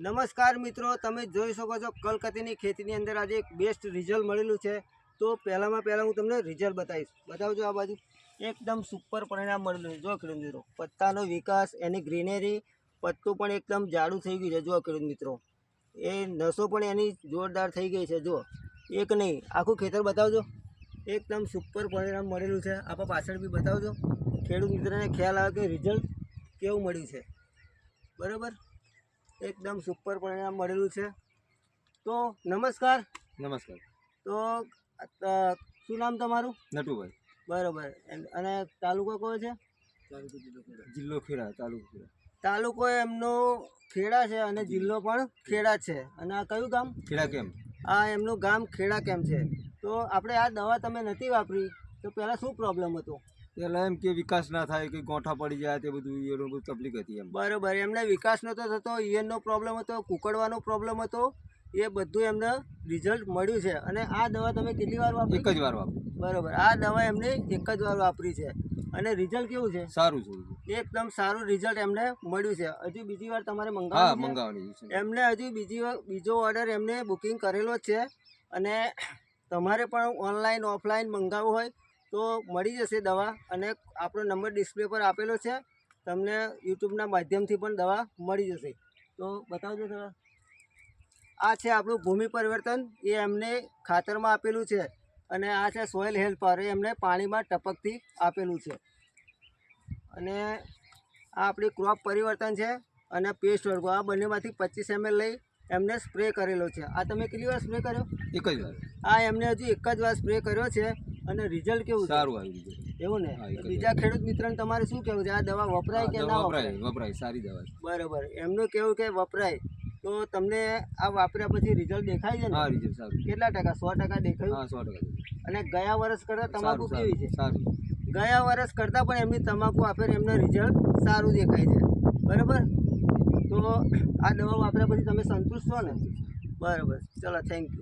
નમસ્કાર મિત્રો, તમે જોઈ શકો છો કલકત્તાની ખેતીની અંદર આજે એક બેસ્ટ રિઝલ્ટ મળેલું છે. તો પહેલાં હું તમને રિઝલ્ટ બતાવીશ. બતાવજો આ બાજુ. એકદમ સુપર પરિણામ મળેલું છે. જો ખેડૂત મિત્રો, પત્તાનો વિકાસ, એની ગ્રીનરી, પત્તું પણ એકદમ જાડું થઈ ગયું છે. જો ખેડૂત મિત્રો, એ નસો પણ એની જોરદાર થઈ ગઈ છે. જો એક નહીં, આખું ખેતર બતાવજો. એકદમ સુપર પરિણામ મળેલું છે. આપણે પાછળ બી બતાવજો. ખેડૂત મિત્રોને ખ્યાલ આવે કે રિઝલ્ટ કેવું મળ્યું છે. બરાબર, એકદમ સુપર પરિણામ મળેલું છે. તો નમસ્કાર. નમસ્કાર. તો શું નામ તમારું? નટુભાઈ. બરાબર. અને તાલુકો કયો છે? જિલ્લો ખેડા, તાલુકો ખેડા. તાલુકો એમનો ખેડા છે અને જિલ્લો પણ ખેડા છે. અને આ કયું ગામ? ખેડા કેમ? આ એમનું ગામ ખેડા કેમ છે. તો આપણે આ દવા તમે નથી વાપરી તો પહેલાં શું પ્રોબ્લેમ હતો? પેલા એમ કે વિકાસ ના થાય, કે ગોઠા પડી જાય, તે બધું એનું બધું તકલીફ હતી એમ. બરાબર. એમને વિકાસ નહોતો થતો, ઈયળનો પ્રોબ્લેમ હતો, કુકડવાનો પ્રોબ્લેમ હતો. એ બધું એમને રિઝલ્ટ મળ્યું છે. અને આ દવા તમે કેટલી વાર વાપરી? એક જ વાર વાપરી. બરાબર. આ દવા એમને એક જ વાર વાપરી છે. અને રિઝલ્ટ કેવું છે? સારું છે. એકદમ સારું રિઝલ્ટ એમને મળ્યું છે. હજુ બીજી વાર તમારે હા, મંગાવવાનું છે? મંગાવવાની છે. એમને હજુ બીજો ઓર્ડર એમને બુકિંગ કરેલો જ છે. અને તમારે પણ ઓનલાઈન ઓફલાઈન મંગાવવું હોય તો મળી જશે દવા. અને આપણો નંબર ડિસ્પ્લે પર આપેલો છે. તમને યુટ્યુબના માધ્યમથી પણ દવા મળી જશે. તો બતાવજો દવા. આ છે આપણું ભૂમિ પરિવર્તન, એ એમને ખાતરમાં આપેલું છે. અને આ છે સોઇલ હેલ્થ પાવર, એ એમને પાણીમાં ટપકથી આપેલું છે. અને આ આપણી ક્રોપ પરિવર્તન છે. અને પેસ્ટ વર્ગો, આ બંનેમાંથી 25 ml લઈ એમને સ્પ્રે કરેલો છે. આ તમે કેટલી વાર સ્પ્રે કર્યો? એક જ વાર. આ એમને હજુ એક જ વાર સ્પ્રે કર્યો છે. અને રિઝલ્ટ કેવું છે? સારું આવ્યું છે. એવું ને? હા, એક જ બીજા ખેડૂત મિત્રોને તમારે શું કહેવું છે? આ દવા વપરાય કે ના વપરાય? વપરાય, સારી દવા છે. બરાબર. એમનું કેવું કે વપરાય. તો તમને આ વાપર્યા પછી રિઝલ્ટ દેખાય છે ને? હા, રિઝલ્ટ સારું. કેટલા ટકા? 100% દેખાયું? હા, 100%. અને ગયા વર્ષ કરતાં તમાકુ કેવી છે? સારું. ગયા વર્ષ કરતાં પણ એમની તમાકુ આપે એમને રિઝલ્ટ સારું દેખાય છે. બરાબર. તો આ દવા વાપર્યા પછી તમે સંતુષ્ટ છો ને? બરાબર. ચલો, થેન્ક યુ.